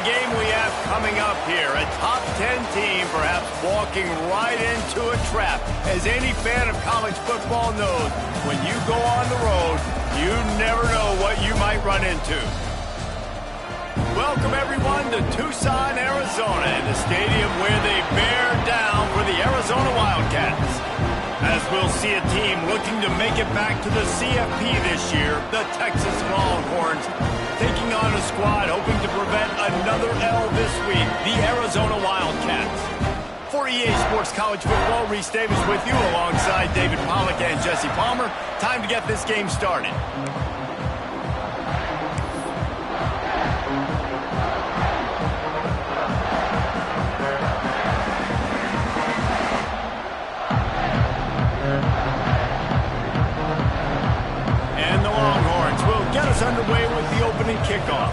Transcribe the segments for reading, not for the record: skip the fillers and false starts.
the game we have coming up here. A top 10 team perhaps walking right into a trap. As any fan of college football knows, when you go on the road, you never know what you might run into. Welcome, everyone, to Tucson, Arizona, in the stadium where they bear down for the Arizona Wildcats. As we'll see a team looking to make it back to the CFP this year, the Texas Longhorns, taking on a squad hoping to prevent another L this week, the Arizona Wildcats. For EA Sports College Football, Reese Davis with you alongside David Pollack and Jesse Palmer. Time to get this game started. And the Longhorns will get us underway with the opening kickoff.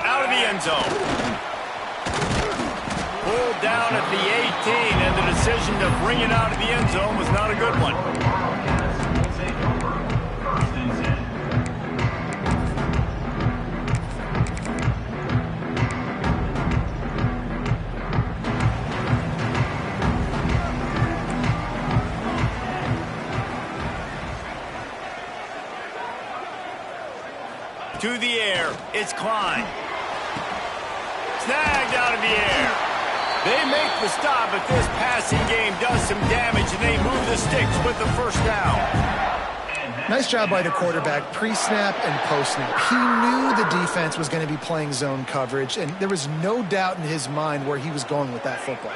Out of the end zone. Pulled down at the 18, and the decision to bring it out of the end zone was not a good one. To the air, it's Klein. Snagged out of the air. They make the stop, but this passing game does some damage, and they move the sticks with the first down. Nice job by the quarterback, pre-snap and post-snap. He knew the defense was going to be playing zone coverage, and there was no doubt in his mind where he was going with that football.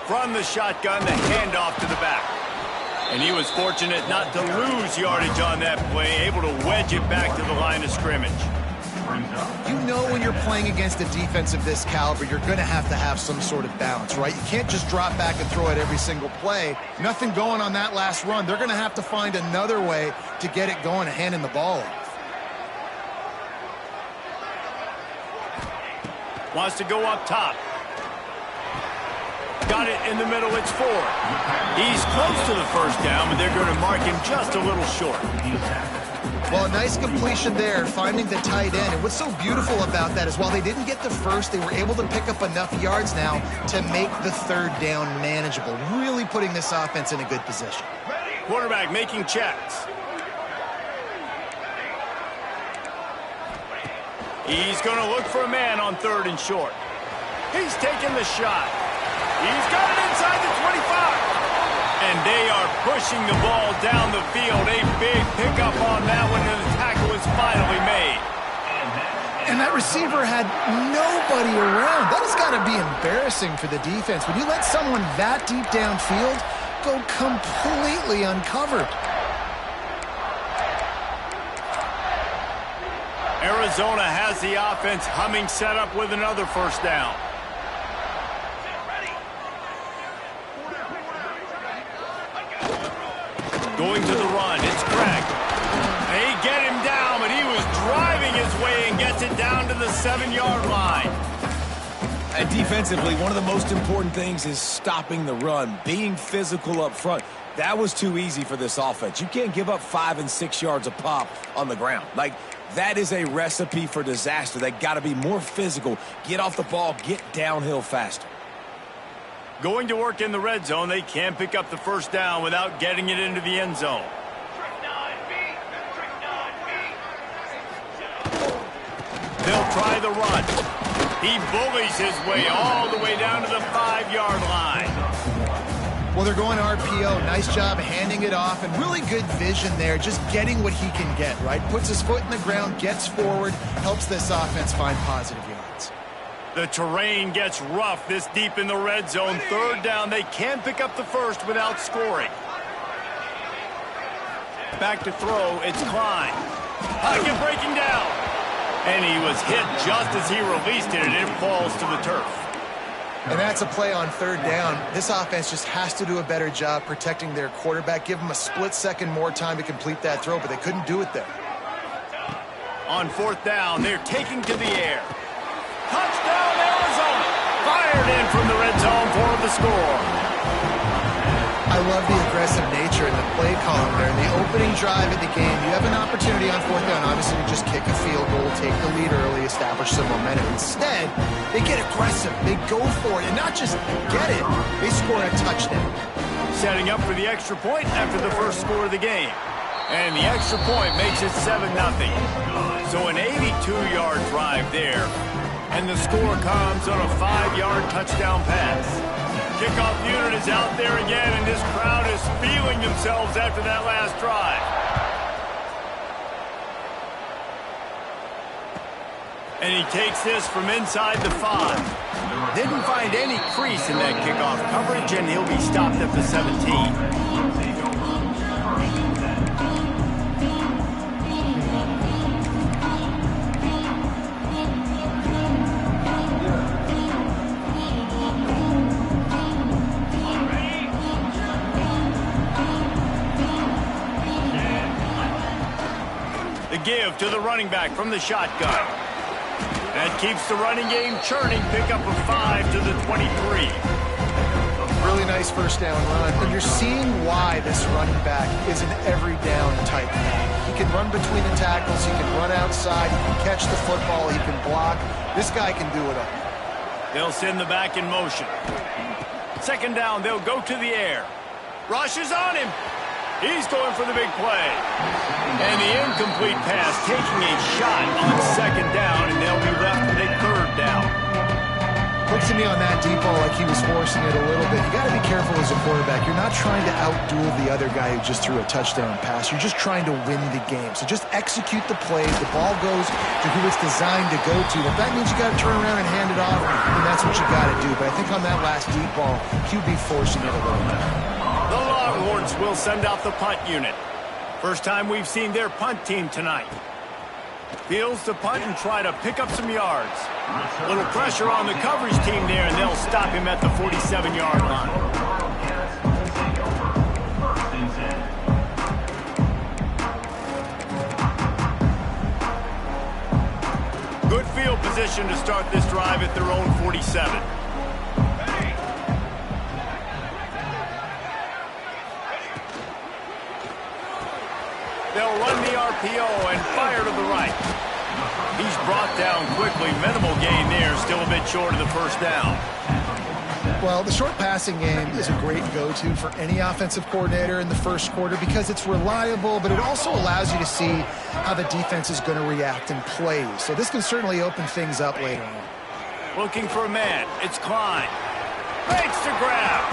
From the shotgun, the handoff to the back. And he was fortunate not to lose yardage on that play, able to wedge it back to the line of scrimmage. You know when you're playing against a defense of this caliber, you're going to have some sort of balance, right? You can't just drop back and throw it every single play. Nothing going on that last run. They're going to have to find another way to get it going and handing the ball off. Wants to go up top. Got it in the middle, it's 4. He's close to the first down, but they're going to mark him just a little short. Well, a nice completion there, finding the tight end. And what's so beautiful about that is while they didn't get the first, they were able to pick up enough yards now to make the third down manageable, really putting this offense in a good position. Quarterback making checks. He's going to look for a man on 3rd and short. He's taking the shot. He's got it inside the 25. And they are pushing the ball down the field. A big pickup on that one, and the tackle is finally made. And that receiver had nobody around. That has got to be embarrassing for the defense. When you let someone that deep downfield go completely uncovered. Arizona has the offense humming, set up with another first down. Going to the run, it's Craig. They get him down, but he was driving his way and gets it down to the 7-yard line. And defensively, one of the most important things is stopping the run, being physical up front. That was too easy for this offense. You can't give up 5 and 6 yards a pop on the ground. Like, that is a recipe for disaster. They got to be more physical, get off the ball, get downhill faster. Going to work in the red zone, they can't pick up the first down without getting it into the end zone. They'll try the run. He bullies his way all the way down to the 5-yard line. Well, they're going RPO. Nice job handing it off, and really good vision there, just getting what he can get, right? Puts his foot in the ground, gets forward, helps this offense find positive yards. The terrain gets rough this deep in the red zone. 3rd down, they can pick up the first without scoring. Back to throw, it's Klein. Pocket breaking down. And he was hit just as he released it, and it falls to the turf. And that's a play on 3rd down. This offense just has to do a better job protecting their quarterback. Give him a split second more time to complete that throw, but they couldn't do it there. On 4th down, they're taking to the air. Touchdown, Arizona! Fired in from the red zone for the score. love the aggressive nature in the play calling there. In the opening drive of the game, you have an opportunity on fourth down, obviously, to just kick a field goal, take the lead early, establish some momentum. Instead, they get aggressive. They go for it, and not just get it, they score a touchdown. Setting up for the extra point after the first score of the game. And the extra point makes it 7-0. So an 82-yard drive there. And the score comes on a 5-yard touchdown pass. Kickoff unit is out there again, and this crowd is feeling themselves after that last drive. And he takes this from inside the 5. Didn't find any crease in that kickoff coverage, and he'll be stopped at the 17. Give to the running back from the shotgun. That keeps the running game churning. Pick up a 5 to the 23. Really nice first down run. And you're seeing why this running back is an every down type back. He can run between the tackles. He can run outside. He can catch the football. He can block. This guy can do it all. They'll send the back in motion. Second down, they'll go to the air. Rush is on him. He's going for the big play. And the incomplete pass taking a shot on second down, and they'll be left with a third down. Looks to me on that deep ball like he was forcing it a little bit. You got to be careful as a quarterback. You're not trying to outduel the other guy who just threw a touchdown pass. You're just trying to win the game. So just execute the plays. The ball goes to who it's designed to go to. If that means you got to turn around and hand it off, then that's what you got to do. But I think on that last deep ball, QB forcing it a little bit. The Longhorns will send out the punt unit. First time we've seen their punt team tonight. Fields to punt and try to pick up some yards. A little pressure on the coverage team there, and they'll stop him at the 47-yard line. Good field position to start this drive at their own 47. They'll run the RPO and fire to the right. He's brought down quickly. Minimal gain there. Still a bit short of the first down. Well, the short passing game is a great go-to for any offensive coordinator in the first quarter because it's reliable, but it also allows you to see how the defense is going to react in plays. So this can certainly open things up later on. Looking for a man. It's Klein. Makes the grab.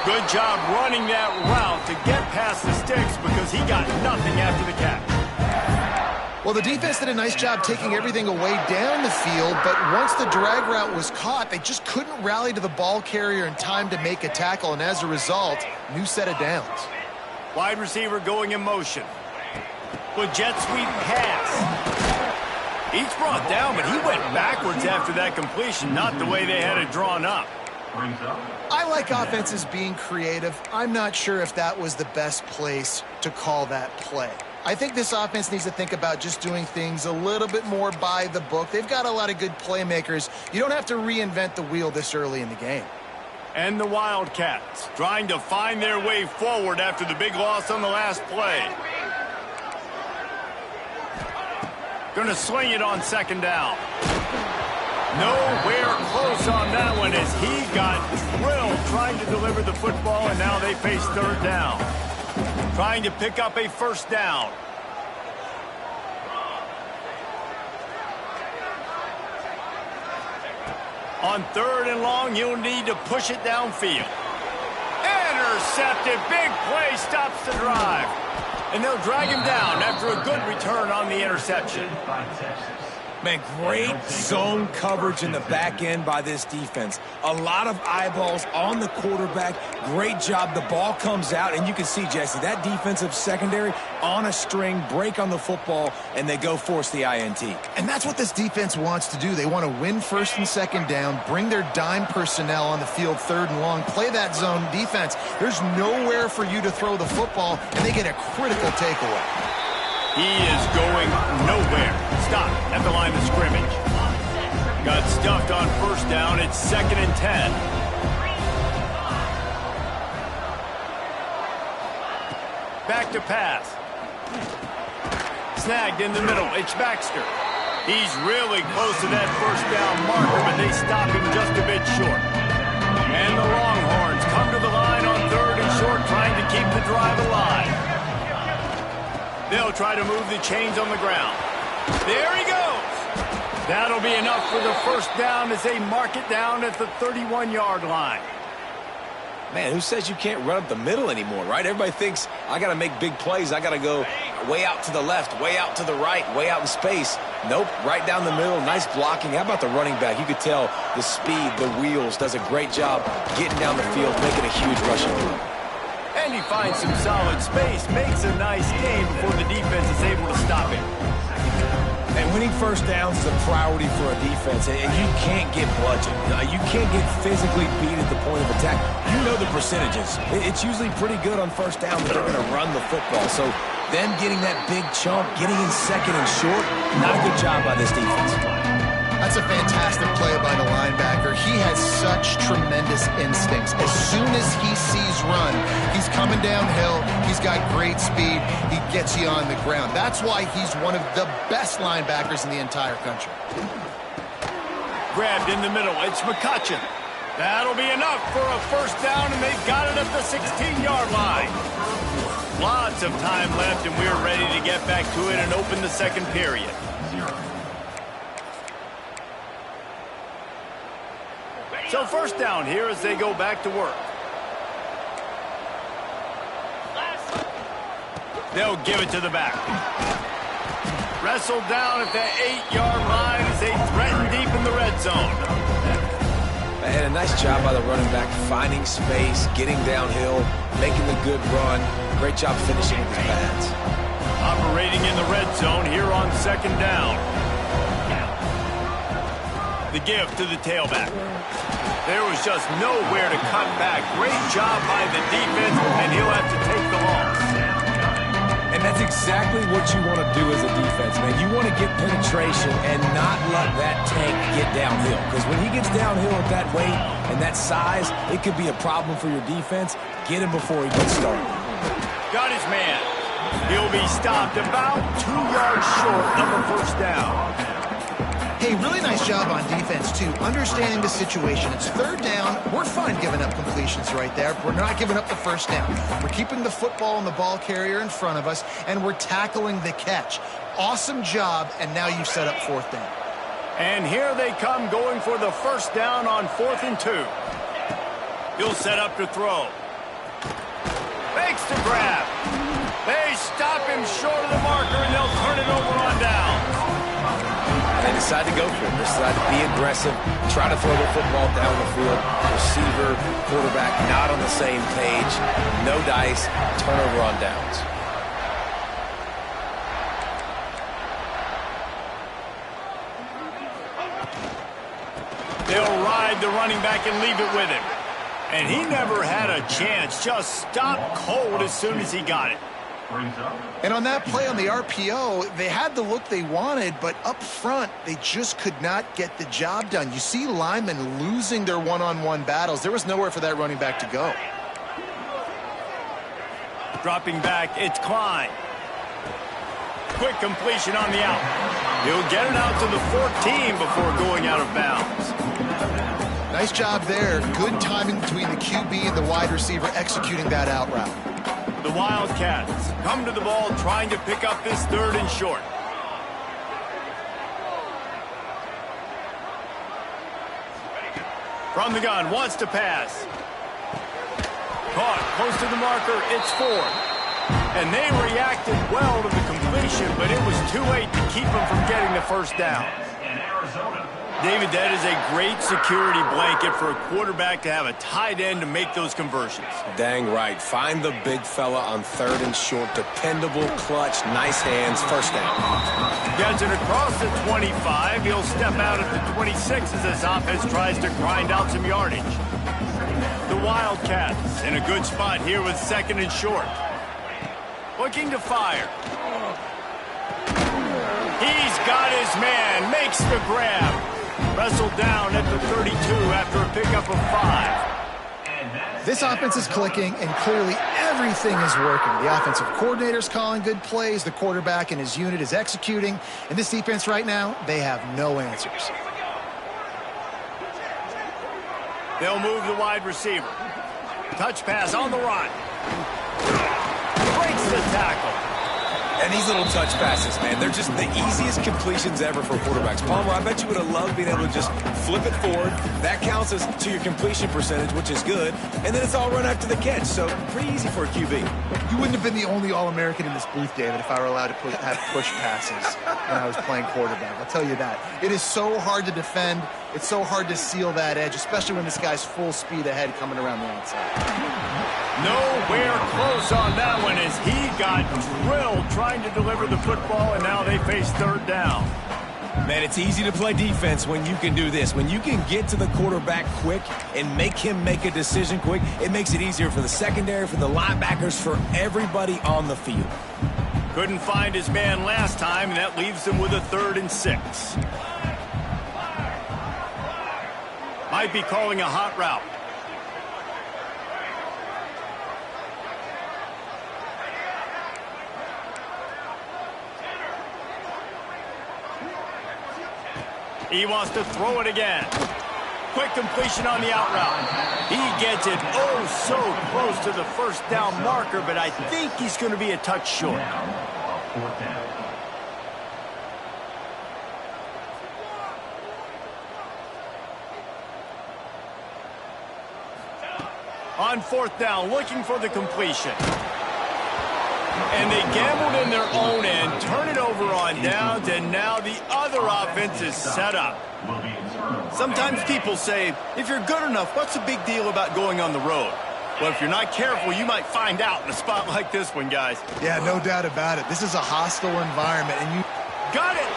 Good job running that route to get past the sticks because he got nothing after the catch. Well, the defense did a nice job taking everything away down the field, but once the drag route was caught, they just couldn't rally to the ball carrier in time to make a tackle, and as a result, new set of downs. Wide receiver going in motion. With jet sweep pass. He's brought down, but he went backwards after that completion, not the way they had it drawn up. I like offenses being creative. I'm not sure if that was the best place to call that play. I think this offense needs to think about just doing things a little bit more by the book. They've got a lot of good playmakers. You don't have to reinvent the wheel this early in the game. And the Wildcats trying to find their way forward after the big loss on the last play. Going to sling it on second down. Nowhere close on that one as he got drilled trying to deliver the football, and now they face third down. Trying to pick up a first down. On third and long, you'll need to push it downfield. Intercepted. Big play stops the drive. And they'll drag him down after a good return on the interception. Man, great zone coverage in the back end by this defense. A lot of eyeballs on the quarterback. Great job. The ball comes out, and you can see, Jesse, that defensive secondary on a string, break on the football, and they go force the INT. And that's what this defense wants to do. They want to win first and second down, bring their dime personnel on the field third and long, play that zone defense. There's nowhere for you to throw the football, and they get a critical takeaway. He is going nowhere. Stop at the line of scrimmage. Got stuffed on first down. It's 2nd and 10. Back to pass. Snagged in the middle. It's Baxter. He's really close to that first down marker, but they stop him just a bit short. And the Longhorns come to the line on 3rd and short, trying to keep the drive alive. They'll try to move the chains on the ground. There he goes. That'll be enough for the first down as they mark it down at the 31-yard line. Man, who says you can't run up the middle anymore, right? Everybody thinks, I got to make big plays. I got to go way out to the left, way out to the right, way out in space. Nope, right down the middle. Nice blocking. How about the running back? You could tell the speed, the wheels, does a great job getting down the field, making a huge rushing play. And he finds some solid space, makes a nice gain before the defense is able to stop him. And winning first downs is a priority for a defense, and you can't get bludgeoned. You can't get physically beat at the point of attack. You know the percentages. It's usually pretty good on first down that they're going to run the football. So them getting that big chunk, getting in 2nd and short, not a good job by this defense. That's a fantastic play by the linebacker. He has such tremendous instincts. As soon as he sees run, he's coming downhill. He's got great speed. He gets you on the ground. That's why he's one of the best linebackers in the entire country. Grabbed in the middle. It's McCutcheon. That'll be enough for a first down, and they've got it at the 16-yard line. Lots of time left, and we're ready to get back to it and open the second period. So first down here as they go back to work. They'll give it to the back. Wrestled down at the 8-yard line as they threaten deep in the red zone. And a nice job by the running back, finding space, getting downhill, making a good run. Great job finishing with his pads. Operating in the red zone here on 2nd down. The give to the tailback. There was just nowhere to cut back. Great job by the defense, and he'll have to take the loss. And that's exactly what you want to do as a defense, man. You want to get penetration and not let that tank get downhill. Because when he gets downhill at that weight and that size, it could be a problem for your defense. Get him before he gets started. Got his man. He'll be stopped about 2 yards short of a first down. Hey, really nice job on defense, too, understanding the situation. It's 3rd down. We're fine giving up completions right there. We're not giving up the first down. We're keeping the football and the ball carrier in front of us, and we're tackling the catch. Awesome job, and now you've set up 4th down. And here they come going for the first down on 4th and 2. He'll set up to throw. Fakes to grab. They stop him short of the marker, and they'll turn it over on down. They decide to go for it. They decide to be aggressive, try to throw the football down the field. Receiver, quarterback, not on the same page. No dice, turnover on downs. They'll ride the running back and leave it with him. And he never had a chance. Just stopped cold as soon as he got it. And on that play on the RPO, they had the look they wanted, but up front, they just could not get the job done. You see linemen losing their one-on-one battles. There was nowhere for that running back to go. Dropping back, it's Klein. Quick completion on the out. He'll get it out to the 14 before going out of bounds. Nice job there. Good timing between the QB and the wide receiver executing that out route. The Wildcats come to the ball trying to pick up this 3rd and short. From the gun, wants to pass. Caught close to the marker, it's 4th. And they reacted well to the completion, but it was too late to keep them from getting the first down. David, that is a great security blanket for a quarterback to have a tight end to make those conversions. Dang right. Find the big fella on 3rd and short. Dependable, clutch, nice hands, first down. Gets it across the 25. He'll step out at the 26 as his offense tries to grind out some yardage. The Wildcats in a good spot here with 2nd and short. Looking to fire. He's got his man. Makes the grab. Wrestled down at the 32 after a pickup of 5. This offense is clicking, and clearly everything is working. The offensive coordinator's calling good plays. The quarterback and his unit is executing. And this defense right now, they have no answers. They'll move the wide receiver. Touch pass on the run. Breaks the tackle. And these little touch passes, man, they're just the easiest completions ever for quarterbacks. Palmer, I bet you would have loved being able to just flip it forward. That counts as to your completion percentage, which is good. And then it's all run after the catch, so pretty easy for a QB. You wouldn't have been the only All-American in this booth, David, if I were allowed to have push passes when I was playing quarterback. I'll tell you that. It is so hard to defend. It's so hard to seal that edge, especially when this guy's full speed ahead coming around the outside. Nowhere close on that one as he got drilled trying to deliver the football, and now they face third down. Man, it's easy to play defense when you can do this. When you can get to the quarterback quick and make him make a decision quick, it makes it easier for the secondary, for the linebackers, for everybody on the field. Couldn't find his man last time, and that leaves them with a 3rd and 6. Might be calling a hot route. He wants to throw it again. Quick completion on the out route. He gets it oh so close to the first down marker, but I think he's going to be a touch short. On 4th down, looking for the completion. And they gambled in their own end, turn it over on downs, and now the other offense is set up. Sometimes people say, if you're good enough, what's the big deal about going on the road? Well, if you're not careful, you might find out in a spot like this one, guys. Yeah, no doubt about it. This is a hostile environment, and you... Got it!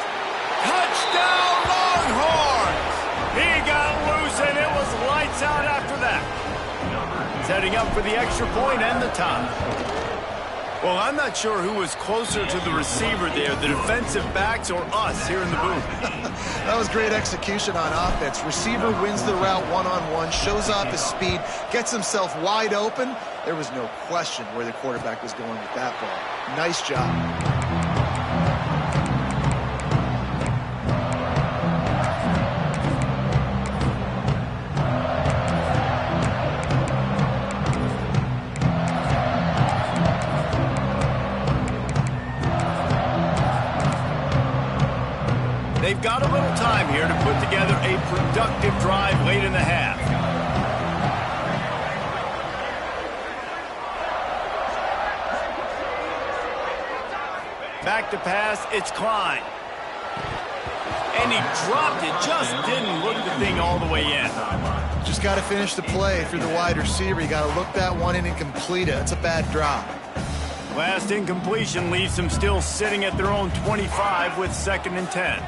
Touchdown, Longhorns! He got loose, and it was lights out after that. Setting up for the extra point and the tie. Well, I'm not sure who was closer to the receiver there, the defensive backs or us here in the booth. That was great execution on offense. Receiver wins the route one-on-one, shows off his speed, gets himself wide open. There was no question where the quarterback was going with that ball. Nice job. They've got a little time here to put together a productive drive late in the half. Back to pass, it's Klein. And he dropped it, just didn't look the thing all the way in. Just got to finish the play if you're the wide receiver. You got to look that one in and complete it. That's a bad drop. Last incompletion leaves them still sitting at their own 25 with 2nd and 10.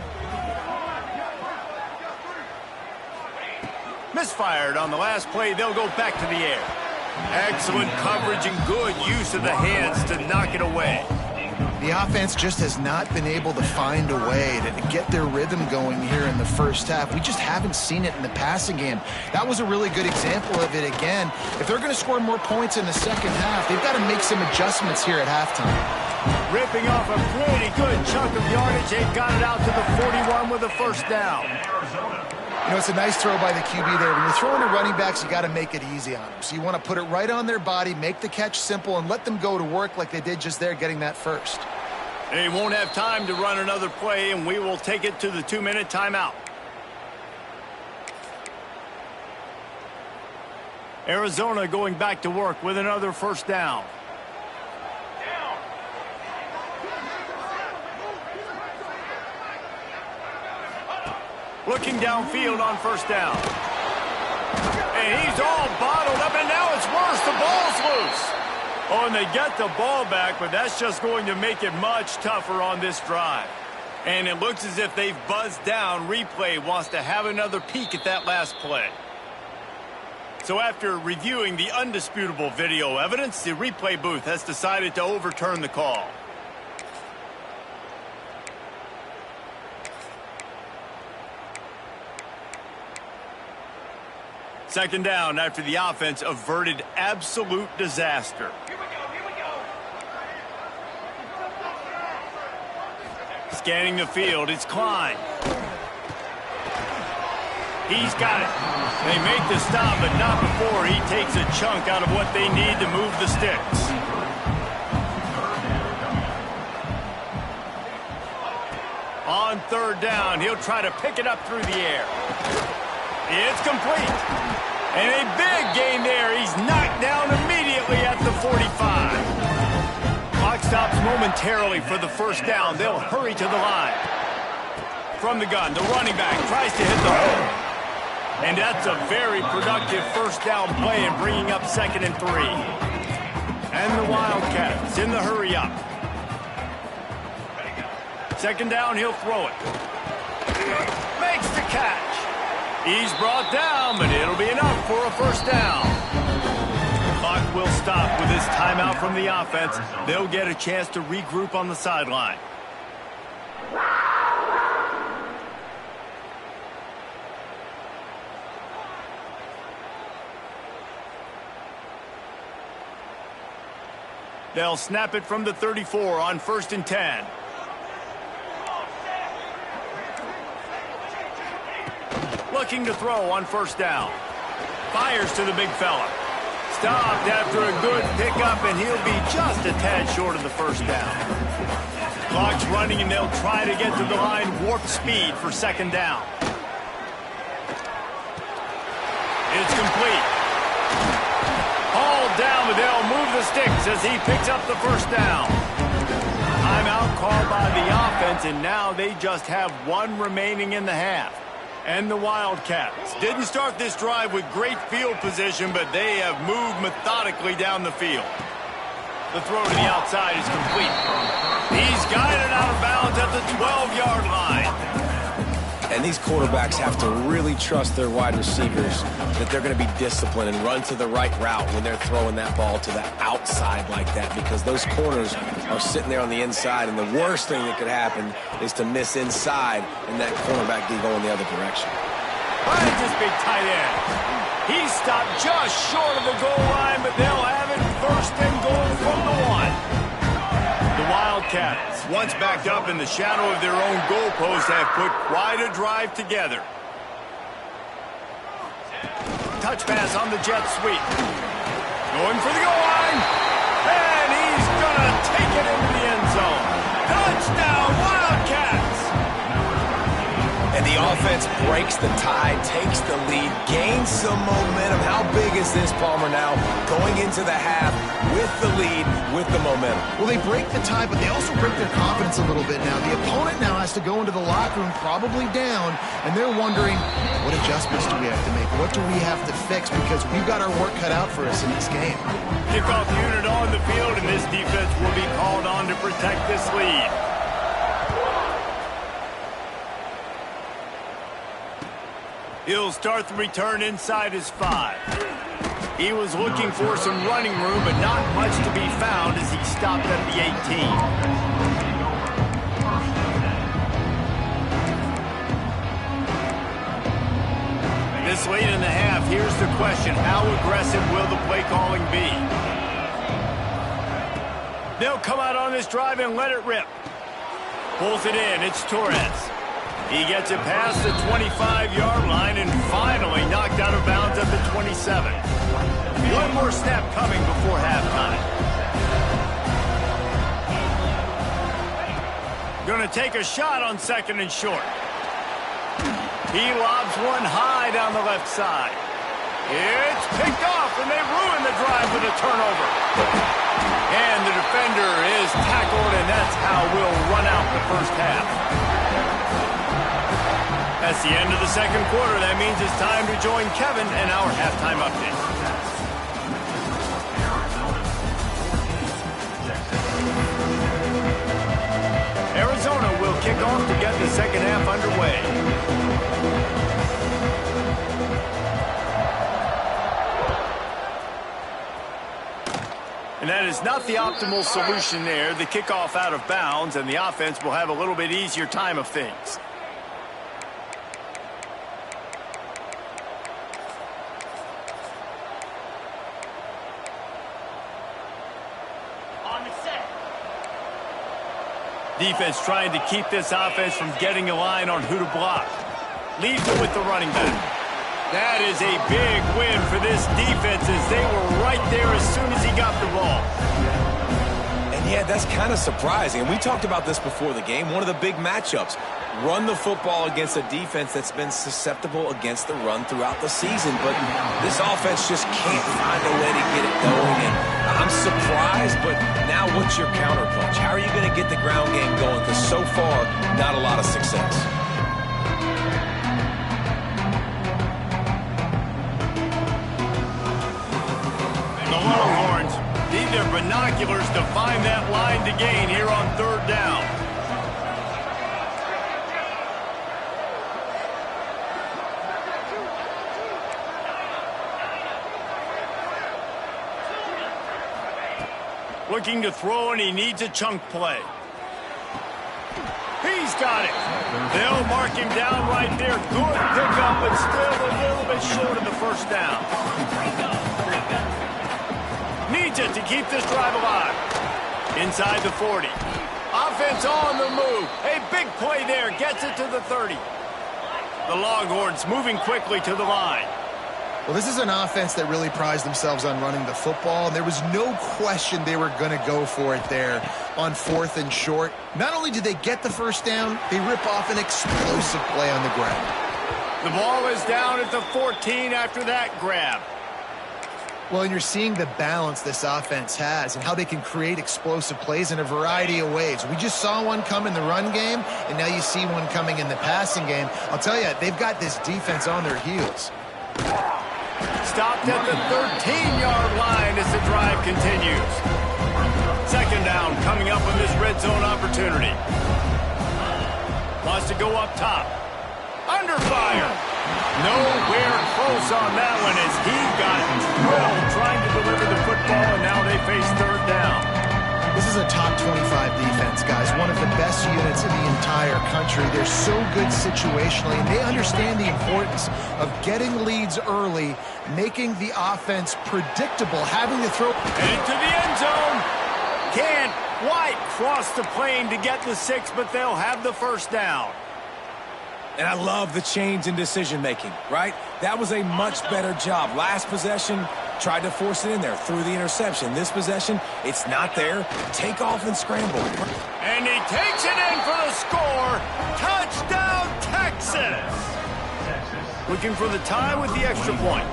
Misfired on the last play. They'll go back to the air. Excellent coverage and good use of the hands to knock it away. The offense just has not been able to find a way to get their rhythm going here in the first half. We just haven't seen it in the passing game. That was a really good example of it again. If they're going to score more points in the second half, they've got to make some adjustments here at halftime. Ripping off a pretty good chunk of yardage. They've got it out to the 41 with a 1st down. You know, it's a nice throw by the QB there. When you're throwing to running backs, you got to make it easy on them. So you want to put it right on their body, make the catch simple, and let them go to work like they did just there, getting that first. They won't have time to run another play, and we will take it to the 2-minute timeout. Arizona going back to work with another 1st down. Looking downfield on 1st down. And he's all bottled up, and now it's worse. The ball's loose. Oh, and they get the ball back, but that's just going to make it much tougher on this drive. And it looks as if they've buzzed down. Replay wants to have another peek at that last play. So after reviewing the undisputable video evidence, the replay booth has decided to overturn the call. Second down after the offense averted absolute disaster. Scanning the field, it's Klein. He's got it. They make the stop, but not before he takes a chunk out of what they need to move the sticks. On third down, he'll try to pick it up through the air. It's complete. And a big gain there. He's knocked down immediately at the 45. Clock stops momentarily for the first down. They'll hurry to the line. From the gun, the running back tries to hit the hole. And that's a very productive first down play in bringing up 2nd and 3. And the Wildcats in the hurry up. Second down, he'll throw it. Makes the catch. He's brought down, but it'll be enough for a first down. Clock will stop with this timeout from the offense. They'll get a chance to regroup on the sideline. They'll snap it from the 34 on 1st and 10. Looking to throw on first down. Fires to the big fella. Stopped after a good pickup, and he'll be just a tad short of the first down. Clock's running, and they'll try to get to the line warp speed for 2nd down. It's complete. Hauled down, but they'll move the sticks as he picks up the first down. Timeout called by the offense, and now they just have one remaining in the half. And the Wildcats didn't start this drive with great field position, but they have moved methodically down the field. The throw to the outside is complete. He's guided out of bounds at the 12-yard line. And these quarterbacks have to really trust their wide receivers that they're going to be disciplined and run to the right route when they're throwing that ball to the outside like that, because those corners are sitting there on the inside, and the worst thing that could happen is to miss inside and that cornerback be going the other direction. Finds this big tight end. He's stopped just short of the goal line, but they'll have it 1st and goal from the 1. The Wildcats, once backed up in the shadow of their own goalpost, have put quite a drive together. Touch pass on the jet sweep. Going for the goal line. And he's going to take it into the end zone. Touchdown, Wildcats! And the offense breaks the tie, takes the lead, gains some momentum. How big is this, Palmer, now? Going into the half with the lead, with the momentum. Well, they break the tie, but they also break their confidence a little bit now. The opponent now has to go into the locker room, probably down, and they're wondering, what adjustments do we have to make? What do we have to fix? Because we've got our work cut out for us in this game. Kickoff unit on the field, and this defense will be called on to protect this lead. He'll start the return inside his 5. He was looking for some running room, but not much to be found as he stopped at the 18. This late in the half, here's the question: how aggressive will the play calling be? They'll come out on this drive and let it rip. Pulls it in. It's Torres. He gets it past the 25-yard line and finally knocked out of bounds at the 27. One more snap coming before halftime. Going to take a shot on 2nd and short. He lobs one high down the left side. It's picked off, and they ruin the drive with a turnover. And the defender is tackled, and that's how we'll run out the first half. That's the end of the 2nd quarter. That means it's time to join Kevin and our halftime update. Arizona will kick off to get the 2nd half underway. And that is not the optimal solution there. The kickoff out of bounds, and the offense will have a little bit easier time of things. Defense trying to keep this offense from getting a line on who to block. Leads it with the running back. That is a big win for this defense as they were right there as soon as he got the ball. And yeah, that's kind of surprising. And we talked about this before the game. One of the big matchups. Run the football against a defense that's been susceptible against the run throughout the season. But this offense just can't find a way to get it going. And I'm surprised, but now what's your counterpunch? How are you going to get the ground game going? Because so far, not a lot of success. The Longhorns need their binoculars to find that line to gain here on third down. Looking to throw, and he needs a chunk play. He's got it. They'll mark him down right there. Good pickup, but still a little bit short of the first down. Needs it to keep this drive alive. Inside the 40. Offense on the move. A big play there. Gets it to the 30. The Longhorns moving quickly to the line. Well, this is an offense that really prides themselves on running the football, and there was no question they were going to go for it there on 4th and short. Not only did they get the first down, they rip off an explosive play on the ground. The ball is down at the 14 after that grab. Well, and you're seeing the balance this offense has and how they can create explosive plays in a variety of ways. We just saw one come in the run game, and now you see one coming in the passing game. I'll tell you, they've got this defense on their heels. Stopped at the 13-yard line as the drive continues. Second down coming up on this red zone opportunity. Wants to go up top. Under fire. Nowhere close on that one as he got drilled trying to deliver the football, and now they face third down. This is a top 25 defense, guys. One of the best units in the entire country. They're so good situationally, and they understand the importance of getting leads early, making the offense predictable, having to throw. Into the end zone. Can't quite cross the plane to get the 6, but they'll have the first down. And I love the change in decision-making, right? That was a much better job. Last possession, tried to force it in there, threw the interception. This possession, it's not there. Take off and scramble. And he takes it in for the score. Touchdown, Texas! Looking for the tie with the extra point.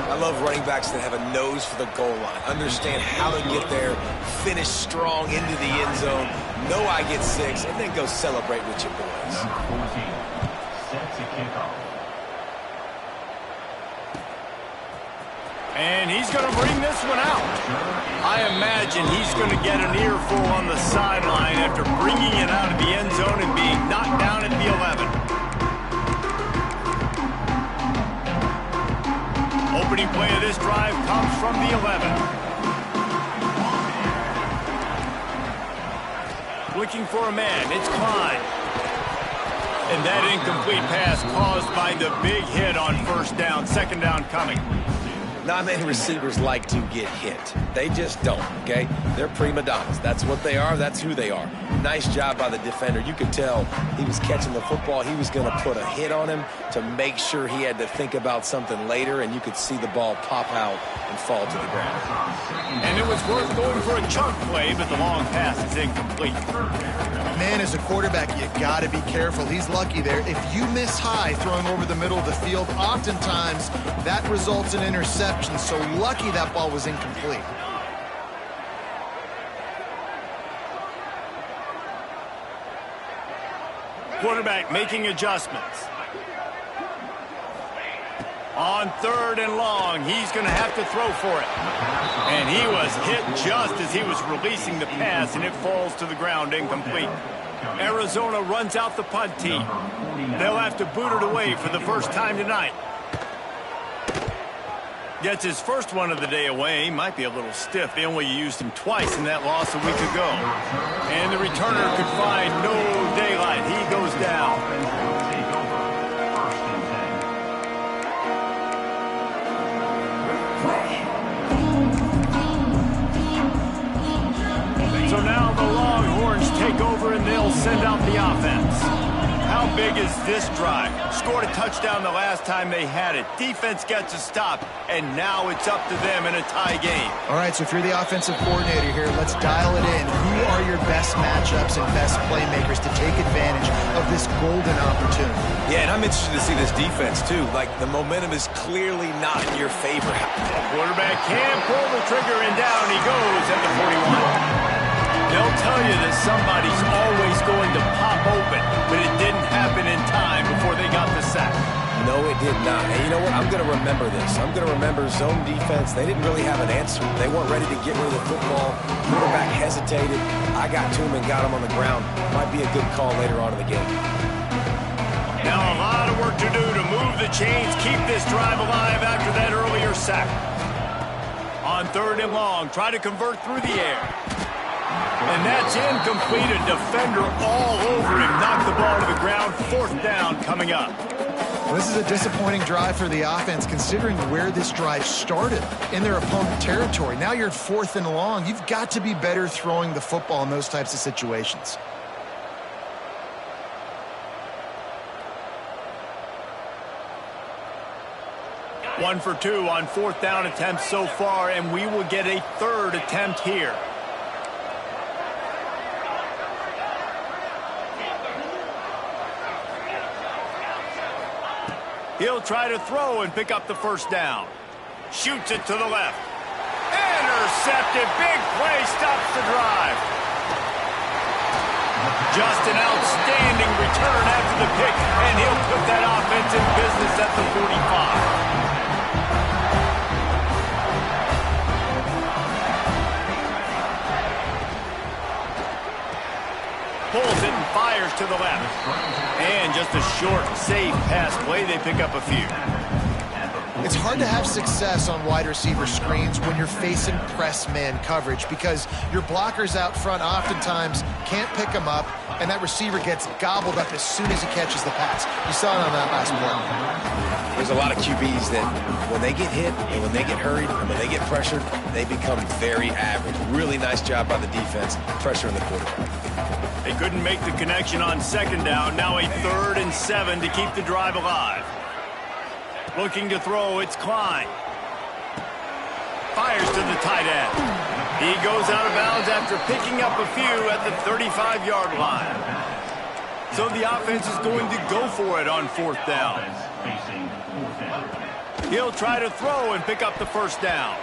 I love running backs that have a nose for the goal line. Understand how to get there, finish strong into the end zone, know I get 6, and then go celebrate with your boys. And he's going to bring this one out. I imagine he's going to get an earful on the sideline after bringing it out of the end zone and being knocked down at the 11. Opening play of this drive comes from the 11. Looking for a man, it's Klein. And that incomplete pass caused by the big hit on first down, second down coming. Not many receivers like to get hit. They just don't, okay? They're prima donnas. That's what they are. That's who they are. Nice job by the defender. You could tell he was catching the football. He was going to put a hit on him to make sure he had to think about something later, and you could see the ball pop out and fall to the ground. And it was worth going for a chunk play, but the long pass is incomplete. Man, as a quarterback, you got to be careful. He's lucky there. If you miss high throwing over the middle of the field, oftentimes that results in interception. So lucky that ball was incomplete. Quarterback making adjustments. On third and long, he's going to have to throw for it. And he was hit just as he was releasing the pass, and it falls to the ground incomplete. Arizona runs out the punt team. They'll have to boot it away for the first time tonight. Gets his first one of the day away. Might be a little stiff. They only used him twice in that loss a week ago. And the returner could find no daylight. He goes down. So now the Longhorns take over send out the offense. How big is this drive? Scored a touchdown the last time they had it. Defense gets a stop, and now it's up to them in a tie game. All right, so if you're the offensive coordinator here, let's dial it in. Who are your best matchups and best playmakers to take advantage of this golden opportunity? Yeah, and I'm interested to see this defense, too. Like, the momentum is clearly not in your favor. Quarterback can pull the trigger, and down he goes at the 41. They'll tell you that somebody's always going to pop open, but it didn't happen in time before they got the sack. No, it did not. And you know what? I'm going to remember this. I'm going to remember zone defense. They didn't really have an answer. They weren't ready to get rid of the football. Quarterback hesitated. I got to him and got him on the ground. Might be a good call later on in the game. Now a lot of work to do to move the chains, keep this drive alive after that earlier sack. On 3rd and long, try to convert through the air. And that's incomplete. A defender all over him. Knocked the ball to the ground. 4th down coming up. Well, this is a disappointing drive for the offense, considering where this drive started, in their opponent territory. Now you're at 4th and long. You've got to be better throwing the football in those types of situations. One for 2 on 4th down attempts so far, and we will get a 3rd attempt here. He'll try to throw and pick up the 1st down. Shoots it to the left. Intercepted. Big play stops the drive. Just an outstanding return after the pick, and he'll put that offense in business at the 45. Pulls it and fires to the left. And just a short, safe pass play. They pick up a few. It's hard to have success on wide receiver screens when you're facing press man coverage because your blockers out front oftentimes can't pick them up, and that receiver gets gobbled up as soon as he catches the pass. You saw it on that last play. There's a lot of QBs that when they get hit and when they get hurried and when they get pressured, they become very average. Really nice job by the defense, pressuring the quarterback. They couldn't make the connection on 2nd down. Now a 3rd and 7 to keep the drive alive. Looking to throw, it's Klein. Fires to the tight end. He goes out of bounds after picking up a few at the 35-yard line. So the offense is going to go for it on 4th down. He'll try to throw and pick up the 1st down.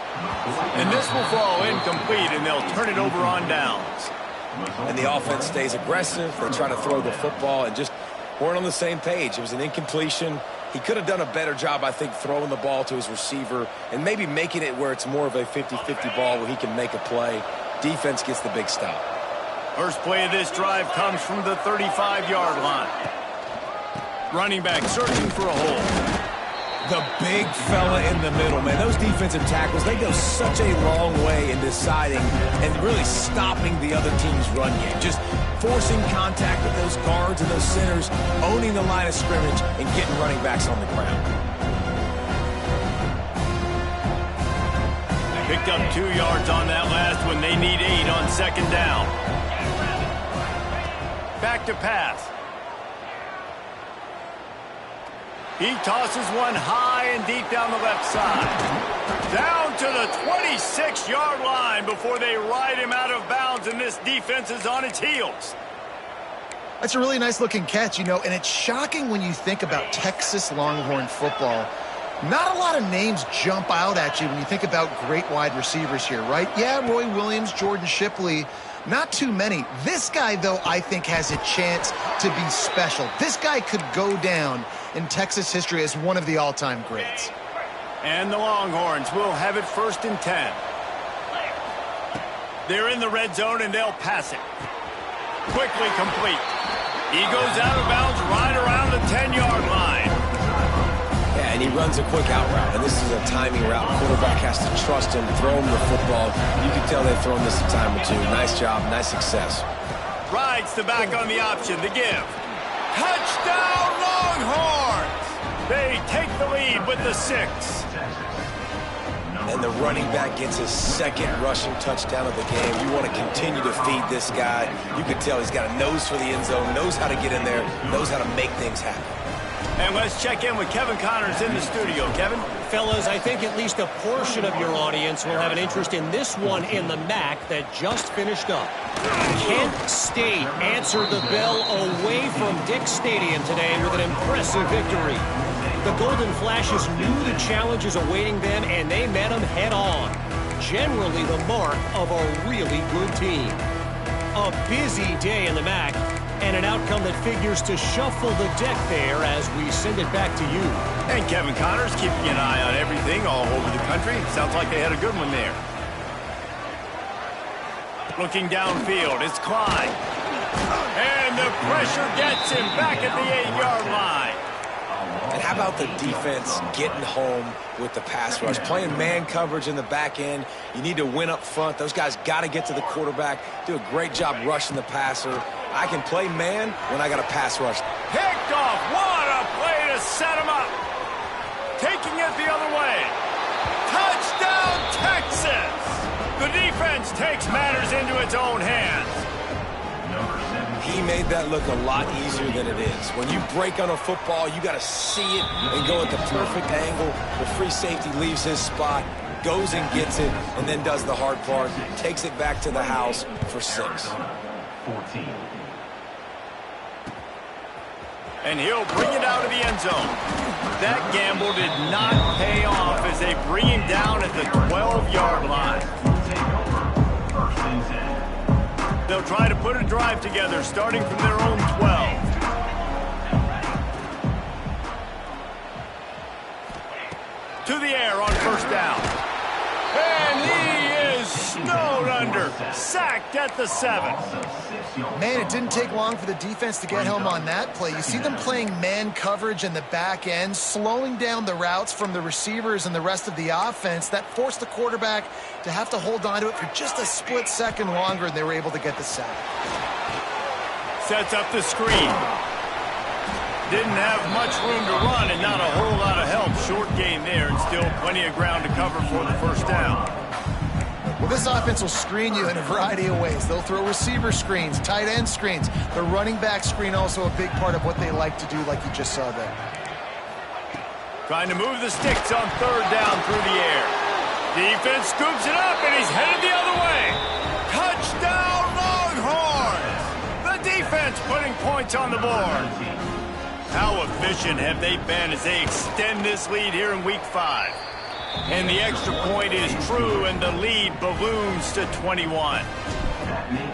And this will fall incomplete, and they'll turn it over on downs. And the offense stays aggressive. They try to throw the football and just weren't on the same page. It was an incompletion. He could have done a better job, I think, throwing the ball to his receiver and maybe making it where it's more of a 50-50 ball where he can make a play. Defense gets the big stop. First play of this drive comes from the 35-yard line. Running back searching for a hole. The big fella in the middle, man. Those defensive tackles, they go such a long way in deciding and really stopping the other team's run game. Just forcing contact with those guards and those centers, owning the line of scrimmage, and getting running backs on the ground. Picked up 2 yards on that last one. They need 8 on 2nd down. Back to pass. He tosses one high and deep down the left side. Down to the 26-yard line before they ride him out of bounds, and this defense is on its heels. That's a really nice-looking catch, you know, and it's shocking when you think about Texas Longhorn football. Not a lot of names jump out at you when you think about great wide receivers here, right? Yeah, Roy Williams, Jordan Shipley, not too many. This guy, though, I think has a chance to be special. This guy could go down in Texas history as one of the all-time greats. And the Longhorns will have it 1st and 10. They're in the red zone, and they'll pass it. Quickly complete. He goes out of bounds right around the 10-yard line. Yeah, and he runs a quick out route, and this is a timing route. Quarterback has to trust him, throw him the football. You can tell they've thrown this a time or two. Nice job, nice success. Rides the back on the option, the give. Touchdown, Longhorns! They take the lead with the 6. and the running back gets his second rushing touchdown of the game. You want to continue to feed this guy. You can tell he's got a nose for the end zone, knows how to get in there, knows how to make things happen. And let's check in with Kevin Connors in the studio. Kevin? Fellas, I think at least a portion of your audience will have an interest in this one in the MAC that just finished up. Kent State answered the bell away from Dick Stadium today with an impressive victory. The Golden Flashes knew the challenges awaiting them, and they met them head-on. Generally the mark of a really good team. A busy day in the MAC, and an outcome that figures to shuffle the deck there as we send it back to you. And Kevin Connors keeping an eye on everything all over the country. Sounds like they had a good one there. Looking downfield, it's Klein. And the pressure gets him back at the 8-yard line. And how about the defense getting home with the pass rush? Playing man coverage in the back end. You need to win up front. Those guys got to get to the quarterback. Do a great job rushing the passer. I can play man when I got a pass rush. Picked off. What a play to set him up. Taking it the other way. Touchdown, Texas. The defense takes matters into its own hands. He made that look a lot easier than it is. When you break on a football, you got to see it and go at the perfect angle. The free safety leaves his spot, goes and gets it, and then does the hard part. Takes it back to the house for 6. And he'll bring it out of the end zone. That gamble did not pay off as they bring him down at the 12-yard line. They'll try to put a drive together starting from their own 12. To the air on first down. And he is snowed under. Sacked at the 7. Man, it didn't take long for the defense to get home on that play. You see them playing man coverage in the back end, slowing down the routes from the receivers and the rest of the offense. That forced the quarterback to have to hold on to it for just a split second longer, and they were able to get the sack. Sets up the screen. Didn't have much room to run and not a whole lot of help. Short gain there and still plenty of ground to cover for the first down. Well, this offense will screen you in a variety of ways. They'll throw receiver screens, tight end screens. The running back screen also a big part of what they like to do, like you just saw there. Trying to move the sticks on third down through the air. Defense scoops it up, and he's headed the other way. Touchdown, Longhorns! The defense putting points on the board. How efficient have they been as they extend this lead here in Week 5? And the extra point is true, and the lead balloons to 21.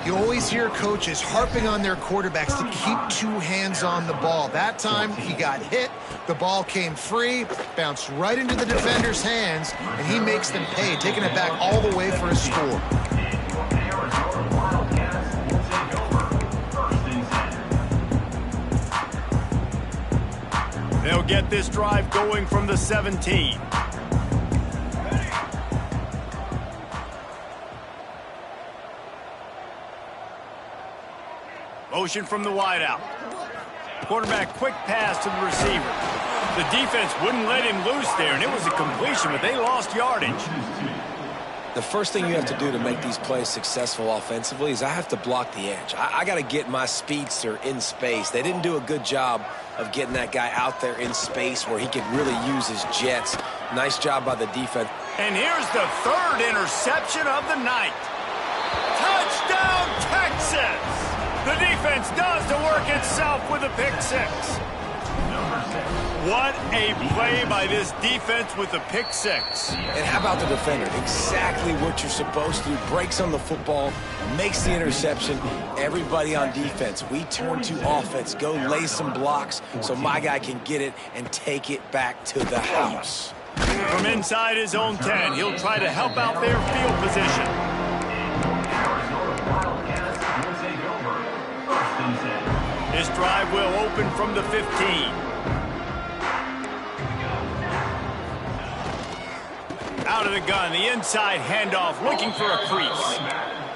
You always hear coaches harping on their quarterbacks to keep 2 hands on the ball. That time, he got hit, the ball came free, bounced right into the defender's hands, and he makes them pay, taking it back all the way for a score. They'll get this drive going from the 17. Motion from the wideout. Quarterback quick pass to the receiver. The defense wouldn't let him loose there, and it was a completion, but they lost yardage. The first thing you have to do to make these plays successful offensively is I have to block the edge. I got to get my speedster in space. They didn't do a good job of getting that guy out there in space where he could really use his jets. Nice job by the defense. And here's the 3rd interception of the night. Touchdown, Texas! The defense does the work itself with a pick 6. What a play by this defense with the pick 6. And how about the defender? Exactly what you're supposed to do. Breaks on the football, makes the interception. Everybody on defense, we turn to offense. Go lay some blocks so my guy can get it and take it back to the house. From inside his own 10, he'll try to help out their field position. This drive will open from the 15. Out of the gun, the inside handoff, looking for a crease.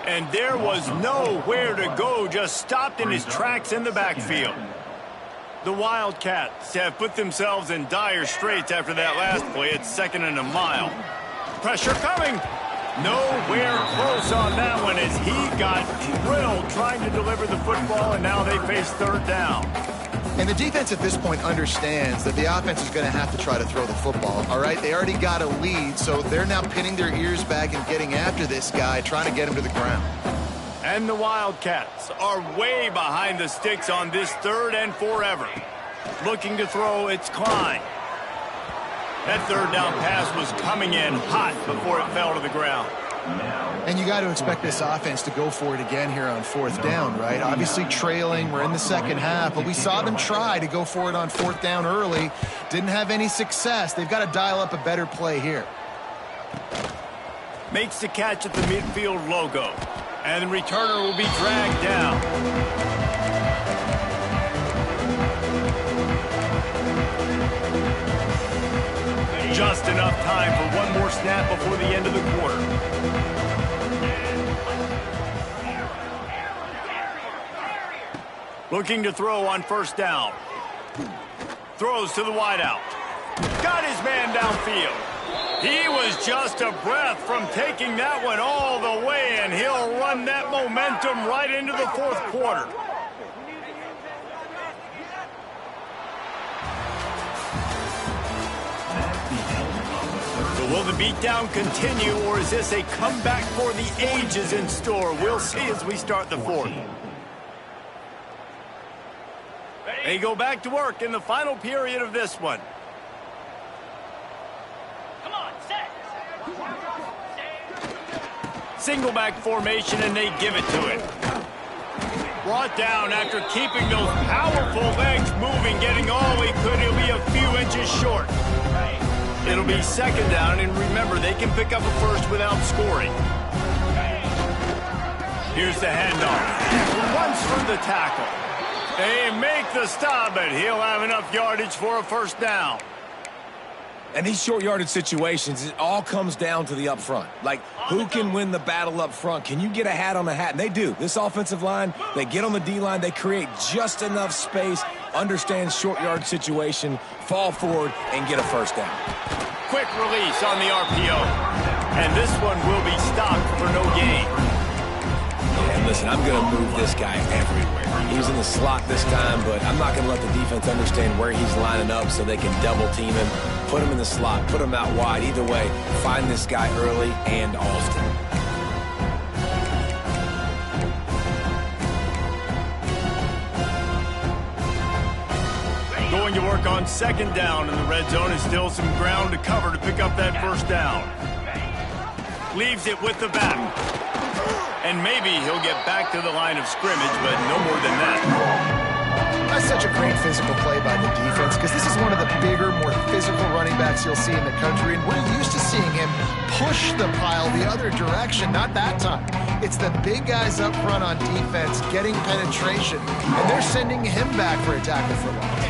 And there was nowhere to go, just stopped in his tracks in the backfield. The Wildcats have put themselves in dire straits after that last play. It's 2nd and a mile. Pressure coming. Nowhere close on that one as he got drilled trying to deliver the football, and now they face third down. And the defense at this point understands that the offense is going to have to try to throw the football, all right? They already got a lead, so they're now pinning their ears back and getting after this guy, trying to get him to the ground. And the Wildcats are way behind the sticks on this third and forever. Looking to throw, it's Klein. That third down pass was coming in hot before it fell to the ground. And you got to expect this offense to go for it again here on fourth down, right? Obviously trailing, we're in the second half, but we saw them try to go for it on fourth down early. Didn't have any success. They've got to dial up a better play here. Makes the catch at the midfield logo. And the returner will be dragged down. Just enough time for one more snap before the end of the quarter. Looking to throw on first down. Throws to the wideout. Got his man downfield. He was just a breath from taking that one all the way, and he'll run that momentum right into the fourth quarter. So will the beatdown continue, or is this a comeback for the ages in store? We'll see as we start the fourth. They go back to work in the final period of this one. Single back formation, and they give it to him. Brought down after keeping those powerful legs moving, getting all he could. He'll be a few inches short. It'll be second down, and remember, they can pick up a first without scoring. Here's the handoff. Runs through the tackle. They make the stop, but he'll have enough yardage for a first down. And these short yardage situations, it all comes down to the up front. Like, who can win the battle up front? Can you get a hat on a hat? And they do. This offensive line, they get on the D-line, they create just enough space, understand short yard situation, fall forward, and get a first down. Quick release on the RPO. And this one will be stopped for no gain. And listen, I'm going to move this guy everywhere. He's in the slot this time, but I'm not going to let the defense understand where he's lining up so they can double team him, put him in the slot, put him out wide. Either way, find this guy early and often. Going to work on second down in the red zone, and still some ground to cover to pick up that first down. Leaves it with the back. And maybe he'll get back to the line of scrimmage, but no more than that. That's such a great physical play by the defense, because this is one of the bigger, more physical running backs you'll see in the country, and we're used to seeing him push the pile the other direction, not that time. It's the big guys up front on defense getting penetration, and they're sending him back for a tackle for loss.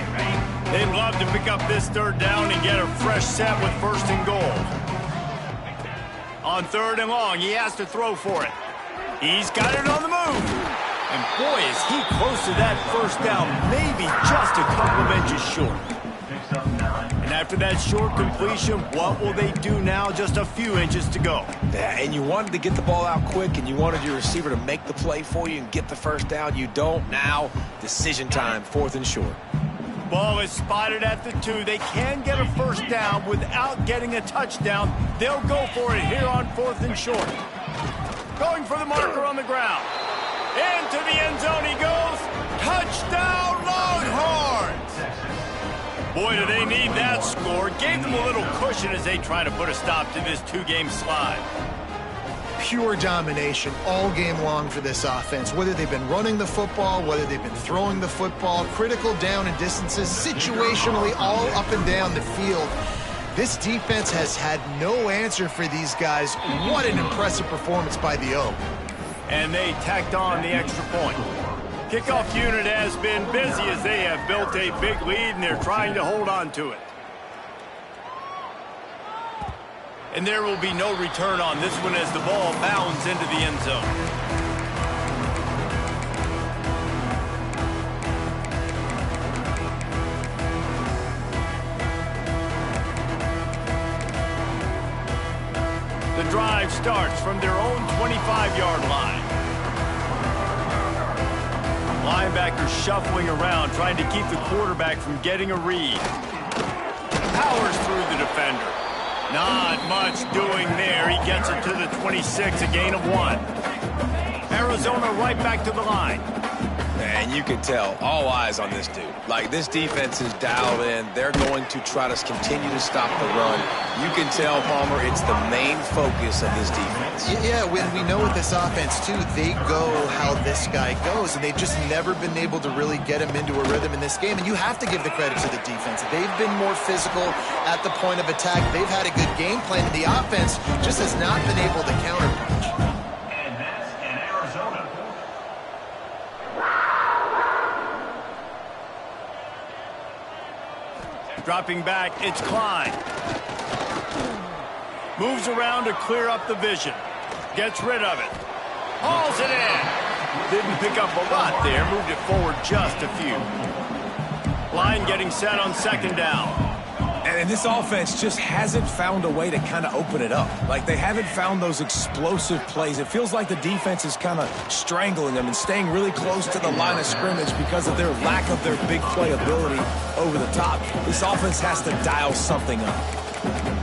They'd love to pick up this third down and get a fresh set with first and goal. On third and long, he has to throw for it. He's got it on the move. And boy, is he close to that first down, maybe just a couple of inches short. And after that short completion, what will they do now? Just a few inches to go. Yeah, and you wanted to get the ball out quick, and you wanted your receiver to make the play for you and get the first down. You don't now. Decision time, fourth and short. Ball is spotted at the 2. They can get a first down without getting a touchdown. They'll go for it here on fourth and short. Going for the marker on the ground. Into the end zone he goes. Touchdown, Longhorns! Boy, do they need that score. Gave them a little cushion as they try to put a stop to this two-game slide. Pure domination all game long for this offense. Whether they've been running the football, whether they've been throwing the football, critical down and distances, situationally all up and down the field. This defense has had no answer for these guys. What an impressive performance by the O. And they tacked on the extra point. Kickoff unit has been busy as they have built a big lead, and they're trying to hold on to it. And there will be no return on this one as the ball bounds into the end zone. drive starts from their own 25-yard line. Linebacker shuffling around, trying to keep the quarterback from getting a read. Powers through the defender. Not much doing there. He gets it to the 26, a gain of 1. Arizona right back to the line. And you can tell, all eyes on this dude. Like, this defense is dialed in. They're going to try to continue to stop the run. You can tell, Palmer, it's the main focus of this defense. Yeah, when we know with this offense, too, they go how this guy goes, and they've just never been able to really get him into a rhythm in this game. And you have to give the credit to the defense. They've been more physical at the point of attack. They've had a good game plan, and the offense just has not been able to counterpunch. Dropping back, it's Klein. Moves around to clear up the vision. Gets rid of it. Hauls it in. Didn't pick up a lot there. Moved it forward just a few. Line getting set on second down. And this offense just hasn't found a way to kind of open it up. Like, they haven't found those explosive plays. It feels like the defense is kind of strangling them and staying really close to the line of scrimmage because of their lack of their big play ability over the top. This offense has to dial something up.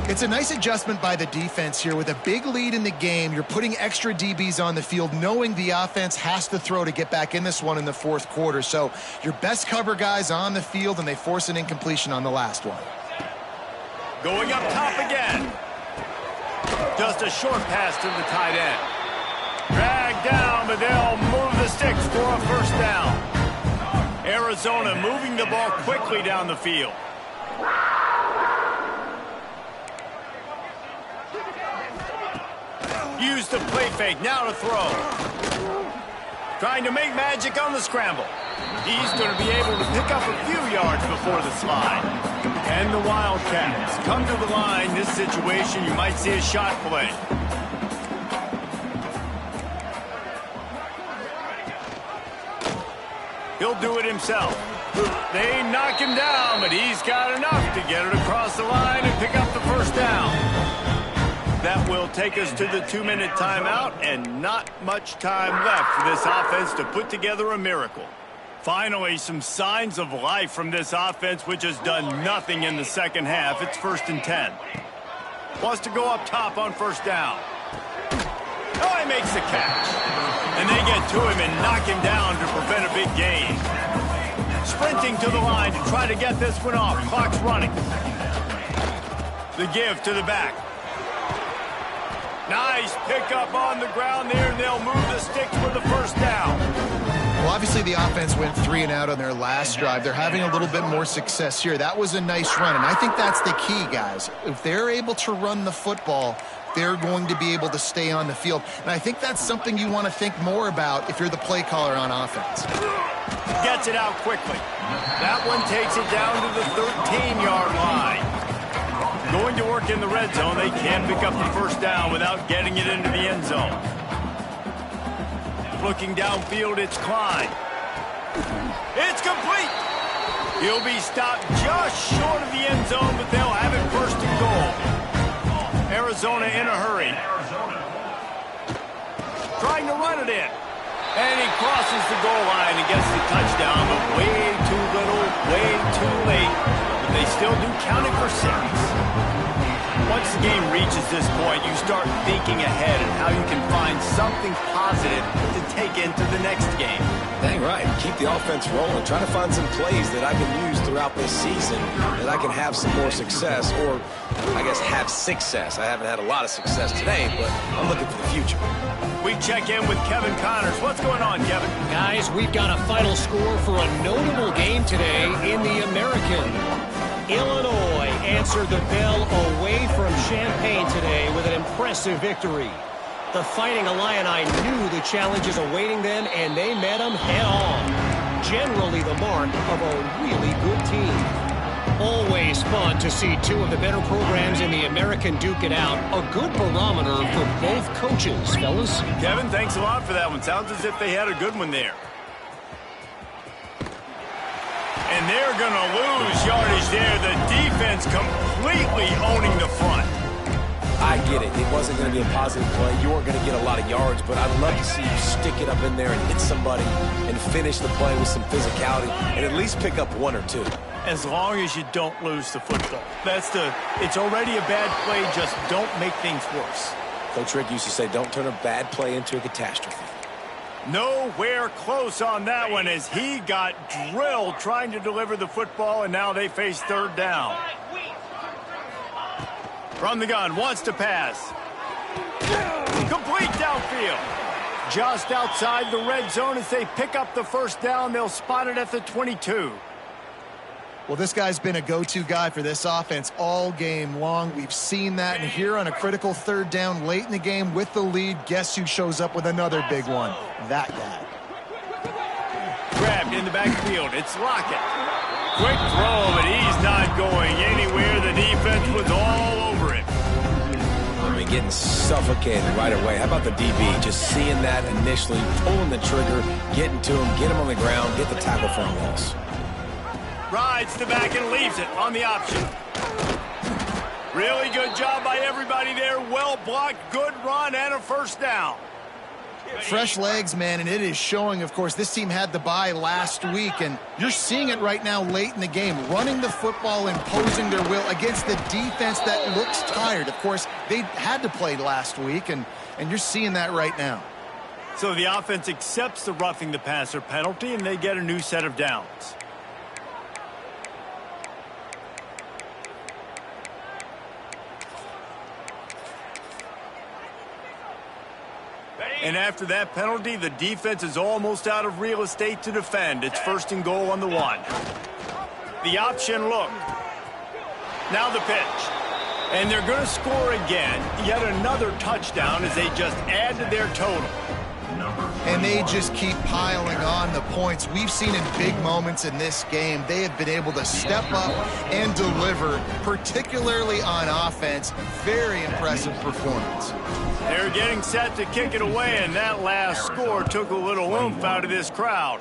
It's a nice adjustment by the defense here. With a big lead in the game, you're putting extra DBs on the field, knowing the offense has to throw to get back in this one in the fourth quarter. So your best cover guys on the field, and they force an incompletion on the last one. Going up top again. Just a short pass to the tight end. Dragged down, but they'll move the sticks for a first down. Arizona moving the ball quickly down the field. Use the play fake, now to throw. Trying to make magic on the scramble. He's going to be able to pick up a few yards before the slide. And the Wildcats come to the line. This situation, you might see a shot play. He'll do it himself. They knock him down, but he's got enough to get it across the line and pick up the first down. That will take us to the 2-minute timeout, and not much time left for this offense to put together a miracle. Finally, some signs of life from this offense, which has done nothing in the second half. It's 1st and 10. Wants to go up top on first down. Oh, he makes the catch. And they get to him and knock him down to prevent a big gain. Sprinting to the line to try to get this one off. Clock's running. The give to the back. Nice pickup on the ground there, and they'll move the sticks for the first down. Well, obviously the offense went 3 and out on their last drive. They're having a little bit more success here. That was a nice run, and I think that's the key, guys. If they're able to run the football, they're going to be able to stay on the field. And I think that's something you want to think more about if you're the play caller on offense. Gets it out quickly. That one takes it down to the 13-yard line. Going to work in the red zone. They can't pick up the first down without getting it into the end zone. Looking downfield, it's Klein. It's complete. He'll be stopped just short of the end zone, but they'll have it 1st and goal. Arizona in a hurry. Trying to run it in. And he crosses the goal line and gets the touchdown, but way too little, way too late. But they still do count it for 6. Once the game reaches this point, you start thinking ahead and how you can find something positive to take into the next game. Dang right. Keep the offense rolling. Trying to find some plays that I can use throughout this season that I can have some more success, or I guess have success. I haven't had a lot of success today, but I'm looking for the future. We check in with Kevin Connors. What's going on, Kevin? Guys, we've got a final score for a notable game today in the American. Illinois answered the bell away from Champaign today with an impressive victory. The Fighting Illini knew the challenges awaiting them, and they met them head-on. Generally the mark of a really good team. Always fun to see two of the better programs in the American duke it out. A good barometer for both coaches, fellas. Kevin, thanks a lot for that one. Sounds as if they had a good one there. And they're going to lose yardage there. The defense completely owning the front. I get it. It wasn't going to be a positive play. You weren't going to get a lot of yards, but I'd love to see you stick it up in there and hit somebody and finish the play with some physicality and at least pick up one or two. As long as you don't lose the football. It's already a bad play, just don't make things worse. Coach Rick used to say, don't turn a bad play into a catastrophe. Nowhere close on that one as he got drilled trying to deliver the football, and now they face third down. From the gun, wants to pass. Complete downfield. Just outside the red zone as they pick up the first down. They'll spot it at the 22. Well, this guy's been a go-to guy for this offense all game long. We've seen that, and here on a critical third down late in the game with the lead, guess who shows up with another big one? That guy. Grabbed in the backfield. It's Lockett. Quick throw, but he's not going anywhere. The defense was all over it. I mean, getting suffocated right away. How about the DB? Just seeing that initially, pulling the trigger, getting to him, get him on the ground, get the tackle for a loss. Rides the back and leaves it on the option. Really good job by everybody there. Well blocked, good run, and a first down. Fresh legs, man, and it is showing, of course. This team had the bye last week, and you're seeing it right now late in the game. Running the football, imposing their will against the defense that looks tired. Of course, they had to play last week, and you're seeing that right now. So the offense accepts the roughing the passer penalty, and they get a new set of downs. And after that penalty, the defense is almost out of real estate to defend. It's first and goal on the 1. The option look. Now the pitch. And they're going to score again. Yet another touchdown as they just add to their total. And they just keep piling on the points. We've seen in big moments in this game, they have been able to step up and deliver, particularly on offense. Very impressive performance. They're getting set to kick it away, and that last score took a little oomph out of this crowd.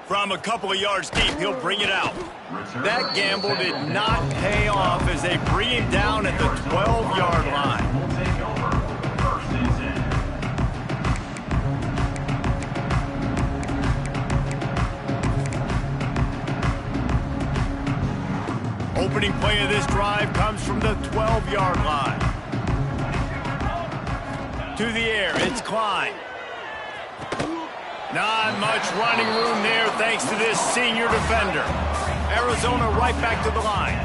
From a couple of yards deep, he'll bring it out. That gamble did not pay off as they bring him down at the 12-yard line. Opening play of this drive comes from the 12-yard line. To the air, it's Klein. Not much running room there thanks to this senior defender. Arizona right back to the line.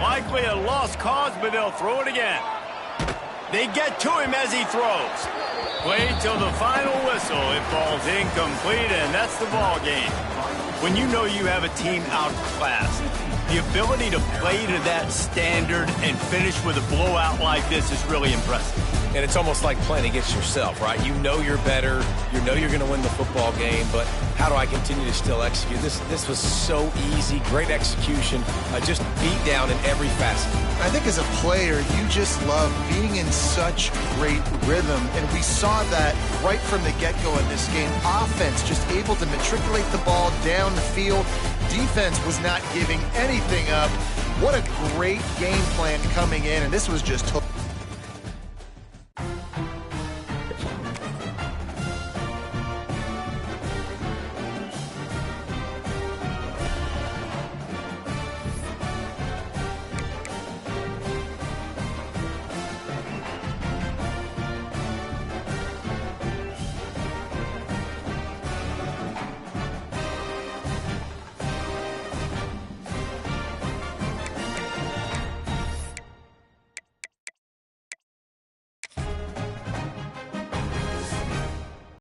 Likely a lost cause, but they'll throw it again. They get to him as he throws. Wait till the final whistle. It falls incomplete, and that's the ball game. When you know you have a team outclassed, the ability to play to that standard and finish with a blowout like this is really impressive. And it's almost like playing against yourself, right? You know you're better. You know you're going to win the football game, but how do I continue to still execute? This was so easy. Great execution. Just beat down in every facet. I think as a player, you just love being in such great rhythm, and we saw that right from the get-go in this game. Offense just able to matriculate the ball down the field. Defense was not giving anything up. What a great game plan coming in, and this was just